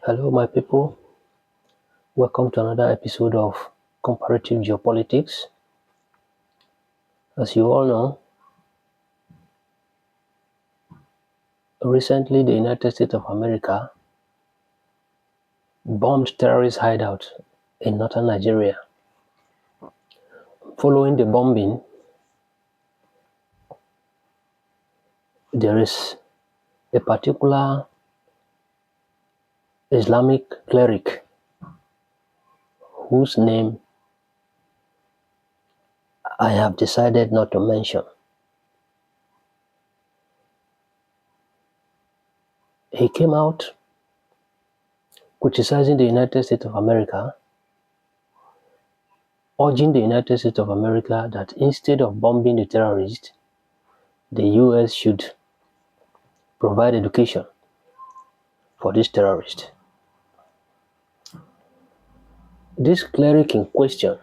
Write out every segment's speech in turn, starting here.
Hello, my people. Welcome to another episode of Comparative Geopolitics. As you all know, recently the United States of America bombed terrorist hideouts in northern Nigeria. Following the bombing, there is a particular Islamic cleric whose name I have decided not to mention. He came out criticizing the United States of America, urging the United States of America that instead of bombing the terrorists, the US should provide education for these terrorists. This cleric in question,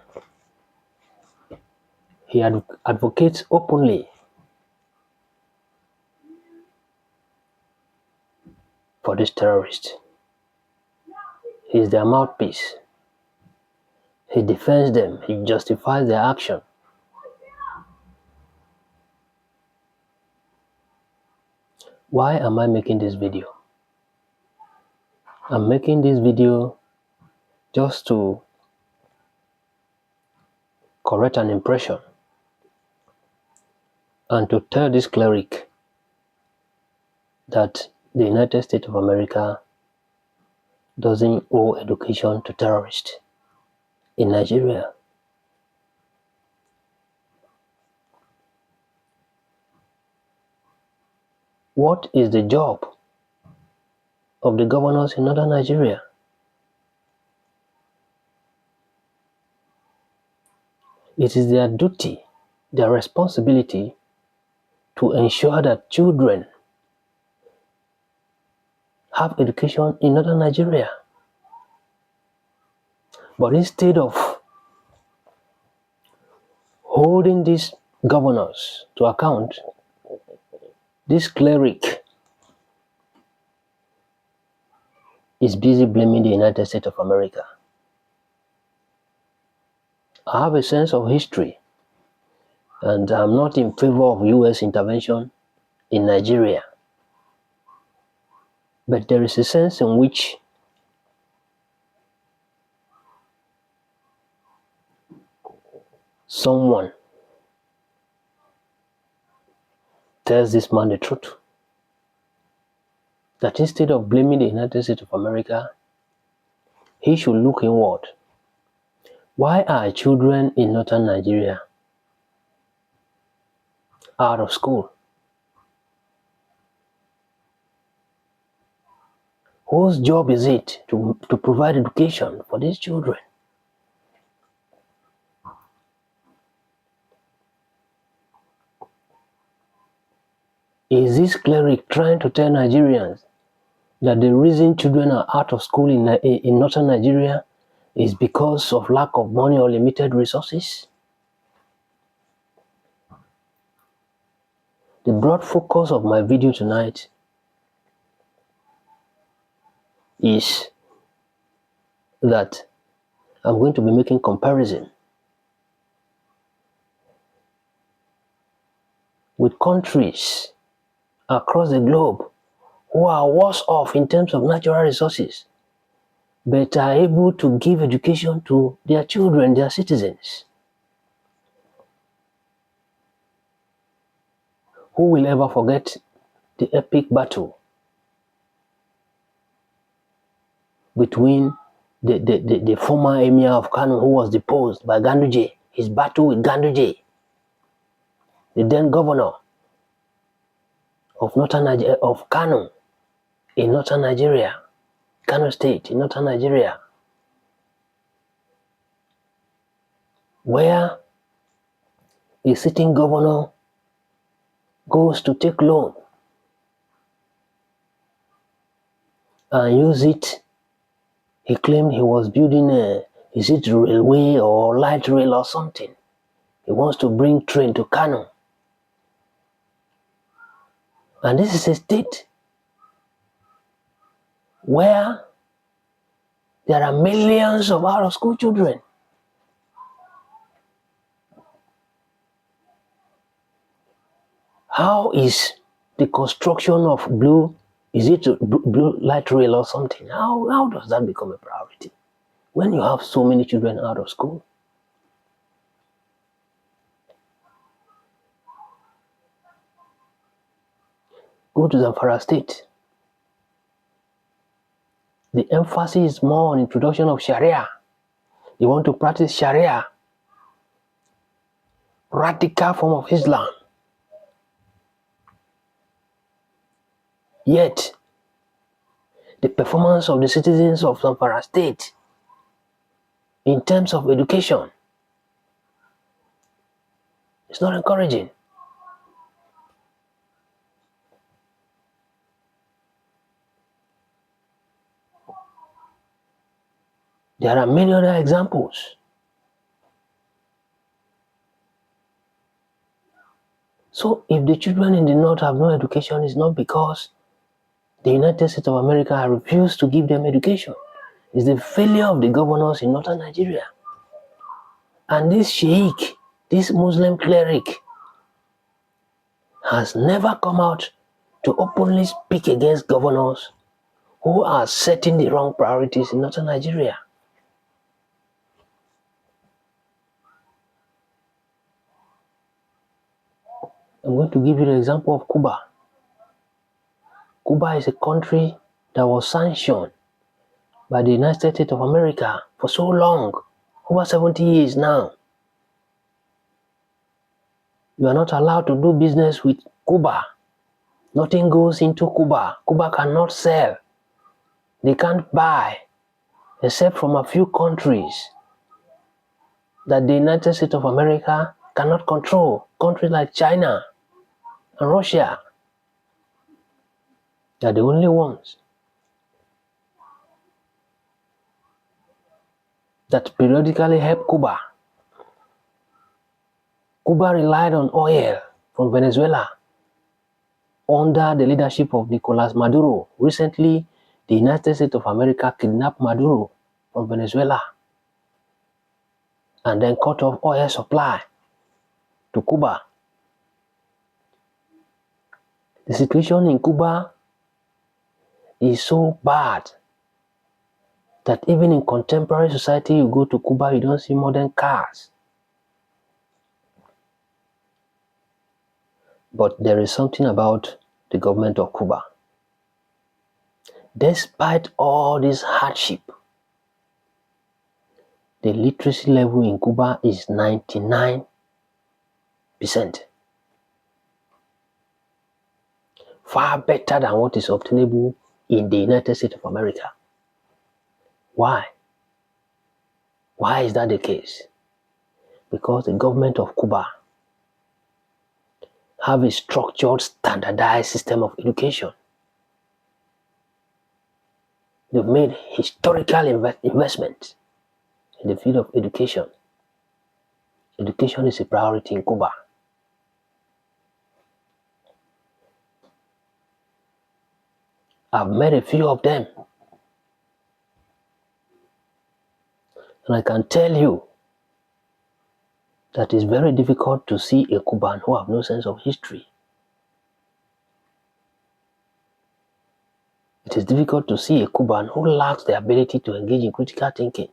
he advocates openly for these terrorists. He is their mouthpiece. He defends them. He justifies their action. Why am I making this video? I'm making this video just to correct an impression and to tell this cleric that the United States of America doesn't owe education to terrorists in Nigeria. What is the job of the governors in northern Nigeria? It is their duty, their responsibility to ensure that children have education in northern Nigeria. But instead of holding these governors to account, this cleric is busy blaming the United States of America. I have a sense of history, and I'm not in favor of US intervention in Nigeria. But there is a sense in which someone tells this man the truth. That instead of blaming the United States of America, he should look inward. Why are children in northern Nigeria out of school? Whose job is it to provide education for these children? Is this cleric trying to tell Nigerians that the reason children are out of school in northern Nigeria is because of lack of money or limited resources? The broad focus of my video tonight is that I'm going to be making comparison with countries across the globe who are worse off in terms of natural resources, but are able to give education to their children, their citizens. Who will ever forget the epic battle between the former emir of Kano, who was deposed by Ganduje, his battle with Ganduje, the then governor of Kano in northern Nigeria, Kano State in northern Nigeria, where a sitting governor goes to take loan and use it. He claimed he was building is it railway or light rail or something. He wants to bring train to Kano. And this is a state where There are millions of out-of-school children. How is the construction of blue light rail or something? How does that become a priority when you have so many children out of school? Go to Zamfara State. The emphasis is more on introduction of Sharia. They want to practice Sharia, radical form of Islam. Yet, the performance of the citizens of Zamfara State in terms of education is not encouraging. There are many other examples. So if the children in the north have no education, it's not because the United States of America have refused to give them education. It's the failure of the governors in northern Nigeria. And this sheikh, this Muslim cleric, has never come out to openly speak against governors who are setting the wrong priorities in northern Nigeria. I'm going to give you the example of Cuba. Cuba is a country that was sanctioned by the United States of America for so long, over 70 years now. You are not allowed to do business with Cuba. Nothing goes into Cuba. Cuba cannot sell. They can't buy, except from a few countries that the United States of America cannot control. Countries like China and Russia. They are the only ones that periodically help Cuba. Cuba relied on oil from Venezuela under the leadership of Nicolas Maduro. Recently, the United States of America kidnapped Maduro from Venezuela and then cut off oil supply to Cuba. The situation in Cuba is so bad that even in contemporary society, you go to Cuba, you don't see modern cars. But there is something about the government of Cuba. Despite all this hardship, the literacy level in Cuba is 99%. Far better than what is obtainable in the United States of America. Why? Why is that the case? Because the government of Cuba have a structured, standardized system of education. They've made historical investment in the field of education. Education is a priority in Cuba. I've met a few of them. And I can tell you that it's very difficult to see a Cuban who have no sense of history. It is difficult to see a Cuban who lacks the ability to engage in critical thinking.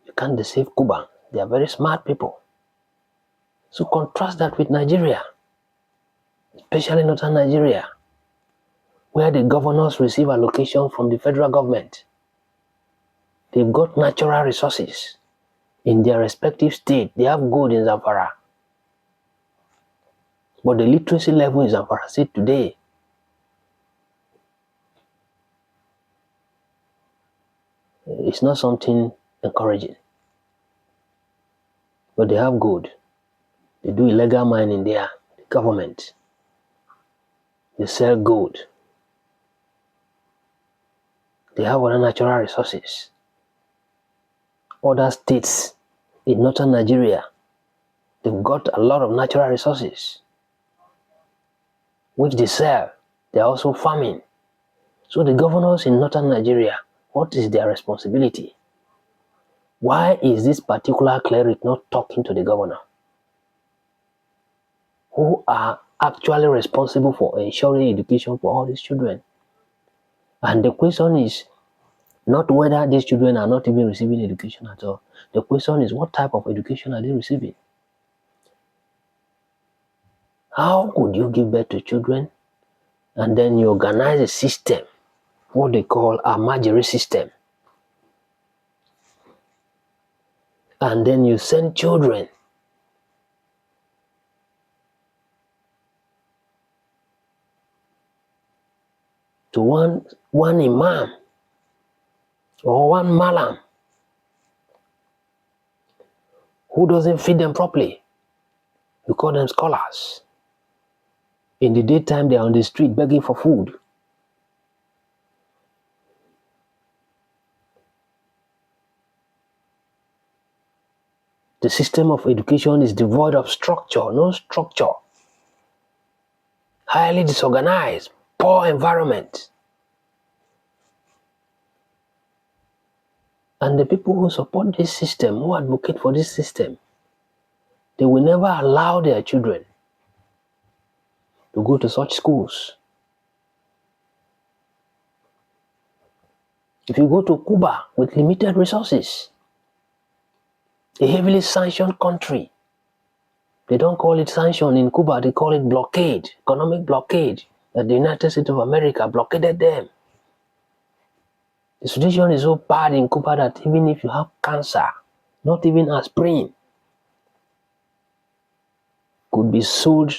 You can't deceive Cuban. They are very smart people. So contrast that with Nigeria, especially northern Nigeria, where the governors receive allocation from the federal government. They've got natural resources in their respective state. They have gold in Zamfara. But the literacy level in Zamfara State today is not something encouraging. But they have gold. They do illegal mining there, the government. They sell gold. They have other natural resources. Other states in northern Nigeria, they've got a lot of natural resources, which they sell. They're also farming. So the governors in northern Nigeria, what is their responsibility? Why is this particular cleric not talking to the governor? Who are actually responsible for ensuring education for all these children? And the question is not whether these children are not even receiving education at all. The question is what type of education are they receiving? How could you give birth to children and then you organize a system, what they call a Marjorie system, and then you send children to one imam or one malam who doesn't feed them properly? You call them scholars. In the daytime, they're on the street begging for food. The system of education is devoid of structure, no structure. Highly disorganized, poor environment. And the people who support this system, who advocate for this system, they will never allow their children to go to such schools. If you go to Cuba with limited resources, a heavily sanctioned country, they don't call it sanction in Cuba, they call it blockade, economic blockade, that the United States of America blockaded them. The situation is so bad in Cuba that even if you have cancer, not even aspirin could be sold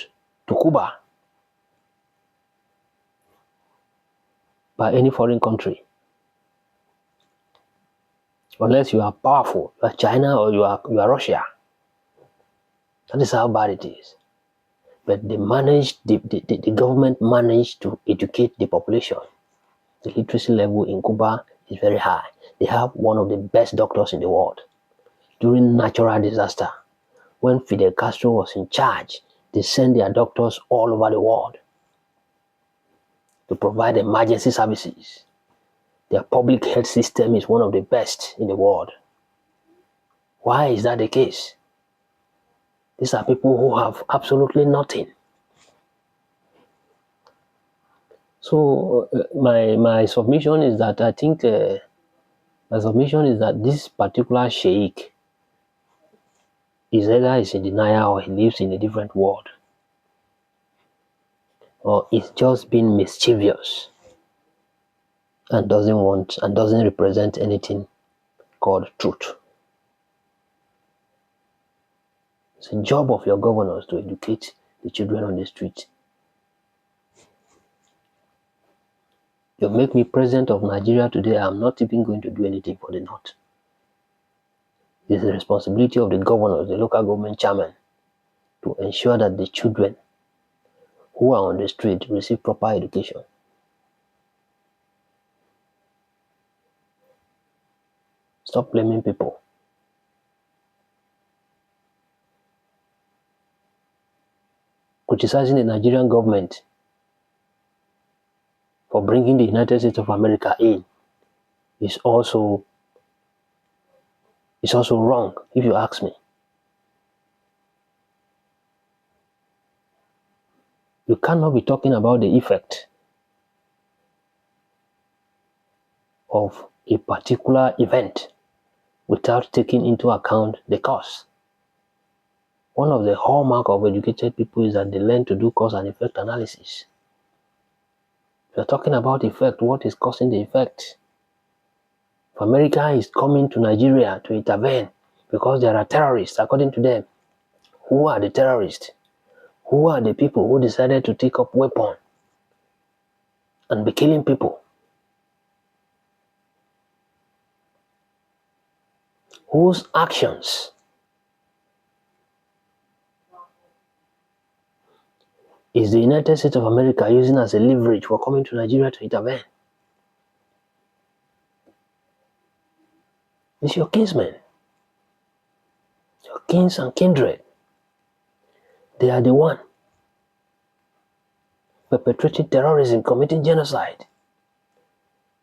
to Cuba by any foreign country. Unless you are powerful, you are China or you are Russia. That is how bad it is. But the government managed to educate the population. The literacy level in Cuba is very high. They have one of the best doctors in the world. During natural disaster, when Fidel Castro was in charge, they sent their doctors all over the world to provide emergency services. Their public health system is one of the best in the world. Why is that the case? These are people who have absolutely nothing. So my submission is that I think this particular sheikh is either is in denial or he lives in a different world, or is just being mischievous and doesn't represent anything called truth. It's a job of your governors to educate the children on the street. You make me president of Nigeria today, I'm not even going to do anything for the North. It's the responsibility of the governors, the local government chairman, to ensure that the children who are on the street receive proper education. Stop blaming people. Criticizing the Nigerian government for bringing the United States of America in is also wrong, if you ask me. You cannot be talking about the effect of a particular event without taking into account the cause. One of the hallmark of educated people is that they learn to do cause and effect analysis. If you're talking about effect, what is causing the effect? If America is coming to Nigeria to intervene because there are terrorists, according to them, who are the terrorists? Who are the people who decided to take up weapons and be killing people? Whose actions is the United States of America using as a leverage for coming to Nigeria to intervene? It's your kinsmen, your kins and kindred. They are the one perpetrating terrorism, committing genocide.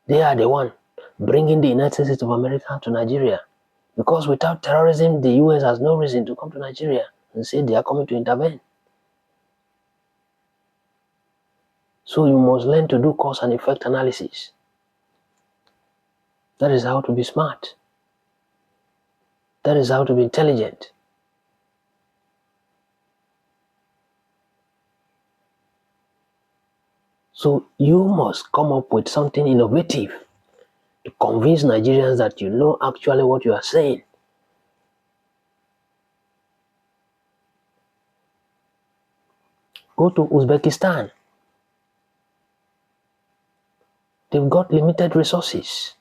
They are the one bringing the United States of America to Nigeria. Because without terrorism, the US has no reason to come to Nigeria and say they are coming to intervene. So you must learn to do cause and effect analysis. That is how to be smart. That is how to be intelligent. So you must come up with something innovative to convince Nigerians that you know actually what you are saying. Go to Uzbekistan. They've got limited resources.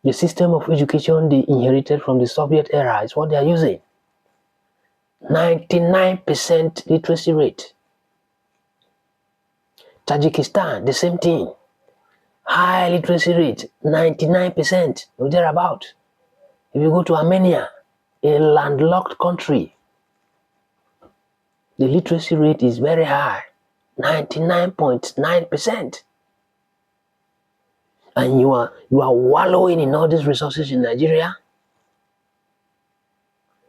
The system of education they inherited from the Soviet era is what they are using. 99% literacy rate. Tajikistan, the same thing. High literacy rate, 99% or thereabout. If you go to Armenia, a landlocked country, the literacy rate is very high, 99.9%. And you are wallowing in all these resources in Nigeria.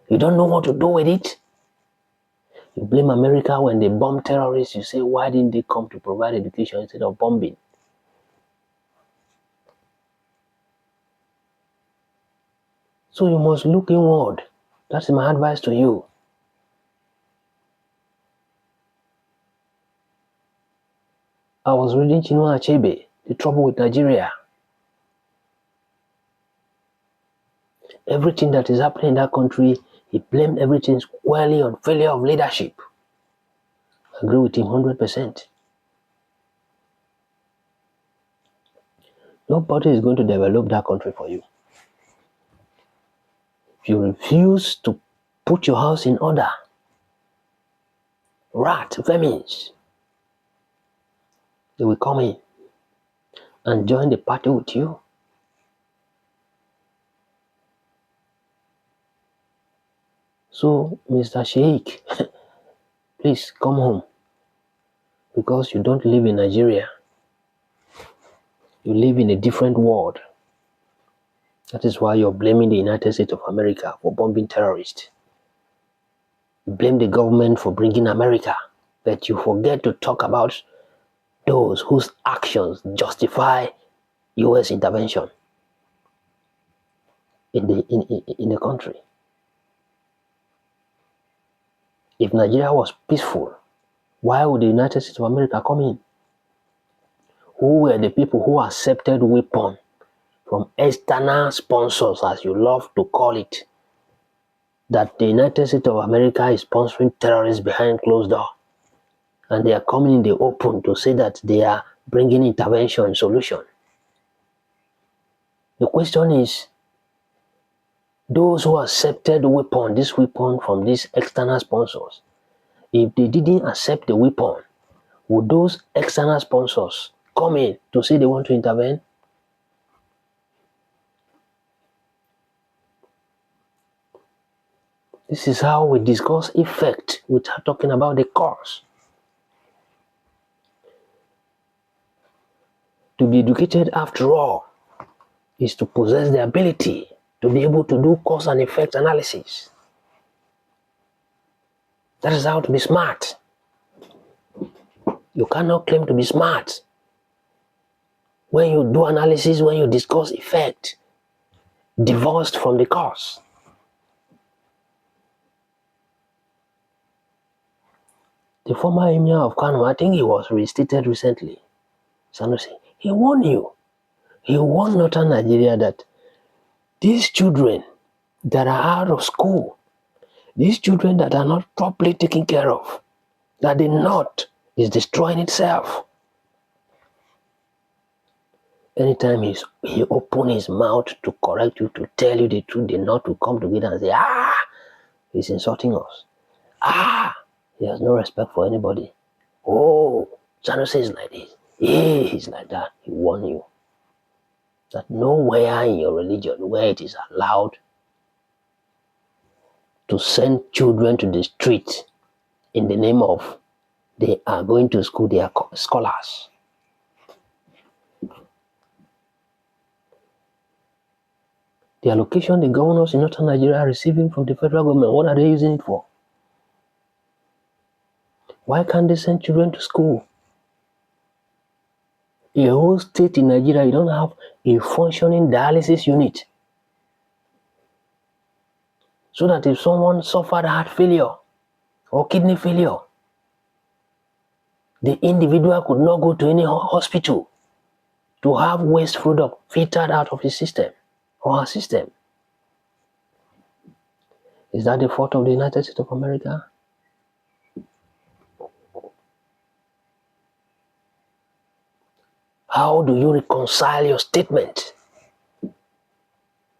You don't know what to do with it. You blame America when they bomb terrorists. You say, why didn't they come to provide education instead of bombing? So you must look inward. That's my advice to you. I was reading Chinua Achebe, The Trouble with Nigeria. Everything that is happening in that country, he blamed everything squarely on failure of leadership. I agree with him 100%. Nobody is going to develop that country for you. If you refuse to put your house in order, vermins, they will come in and join the party with you. So, Mr. Sheikh, please come home, because you don't live in Nigeria. You live in a different world. That is why you're blaming the United States of America for bombing terrorists. You blame the government for bringing America, but you forget to talk about those whose actions justify US intervention in the country. If Nigeria was peaceful, why would the United States of America come in? Who were the people who accepted weapons from external sponsors, as you love to call it, that the United States of America is sponsoring terrorists behind closed doors, and they are coming in the open to say that they are bringing intervention solution? The question is, those who accepted this weapon from these external sponsors, if they didn't accept the weapon, would those external sponsors come in to say they want to intervene? This is how we discuss effect without talking about the cause. To be educated, after all, is to possess the ability to be able to do cause and effect analysis. That is how to be smart. You cannot claim to be smart when you do analysis, when you discuss effect, divorced from the cause. The former emir of Kano, I think he was reinstated recently, Sanusi, he warned you. He warned northern Nigeria that these children that are out of school, these children that are not properly taken care of, that the north is destroying itself. Anytime he open his mouth to correct you, to tell you the truth, the north will come together and say, he's insulting us. He has no respect for anybody. Oh, Sanusi is like this. He's like that. He warned you that nowhere in your religion where it is allowed to send children to the street in the name of they are going to school, they are scholars. The allocation the governors in northern Nigeria are receiving from the federal government, what are they using it for? Why can't they send children to school? A whole state in Nigeria, you don't have a functioning dialysis unit. So that if someone suffered heart failure or kidney failure, the individual could not go to any hospital to have waste product filtered out of his system or her system. Is that the fault of the United States of America? How do you reconcile your statement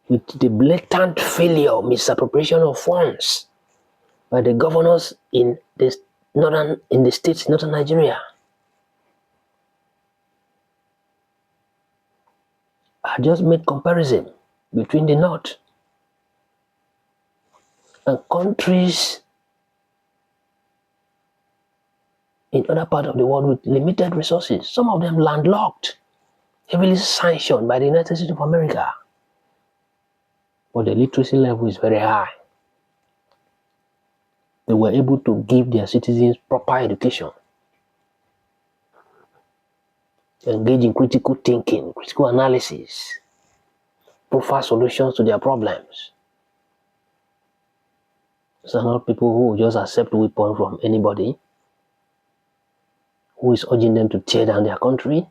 with the blatant failure, misappropriation of funds by the governors in the states in northern Nigeria? I just made comparison between the north and countries in other parts of the world with limited resources, some of them landlocked, heavily sanctioned by the United States of America. But the literacy level is very high. They were able to give their citizens proper education, engage in critical thinking, critical analysis, provide solutions to their problems. These are not people who just accept weapons from anybody who is urging them to tear down their country.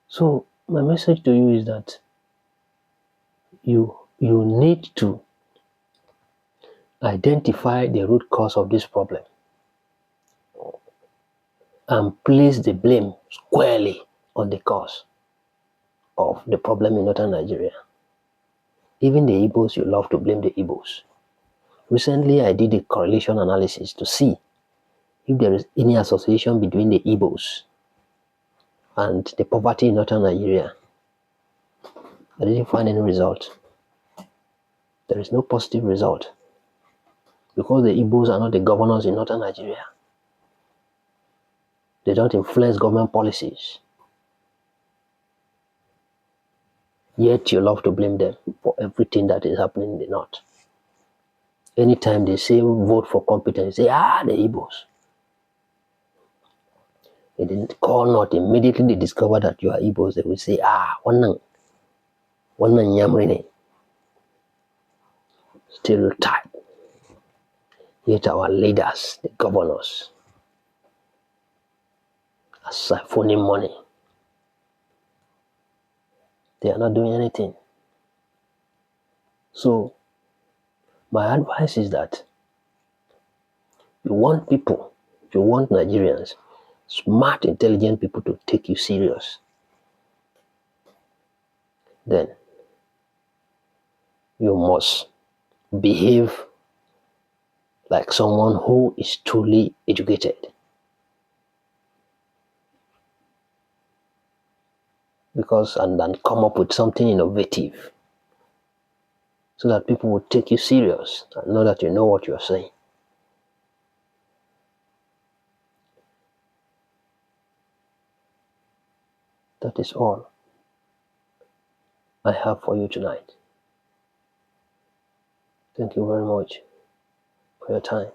So my message to you is that you need to identify the root cause of this problem and place the blame squarely on the cause of the problem in northern Nigeria. Even the Igbos, you love to blame the Igbos. Recently, I did a correlation analysis to see if there is any association between the Igbos and the poverty in northern Nigeria. I didn't find any result. There is no positive result because the Igbos are not the governors in northern Nigeria. They don't influence government policies. Yet you love to blame them for everything that is happening in the north. Anytime they say vote for competence, they say, the Igbos. They didn't call not immediately they discover that you are Igbos, they will say, one yamrine. Stereotype. Yet our leaders, the governors, are siphoning money. They are not doing anything. So, my advice is that you want Nigerians, smart, intelligent people to take you serious. Then, you must behave like someone who is truly educated. And then come up with something innovative so that people will take you serious and know that you know what you're saying. That is all I have for you tonight. Thank you very much for your time.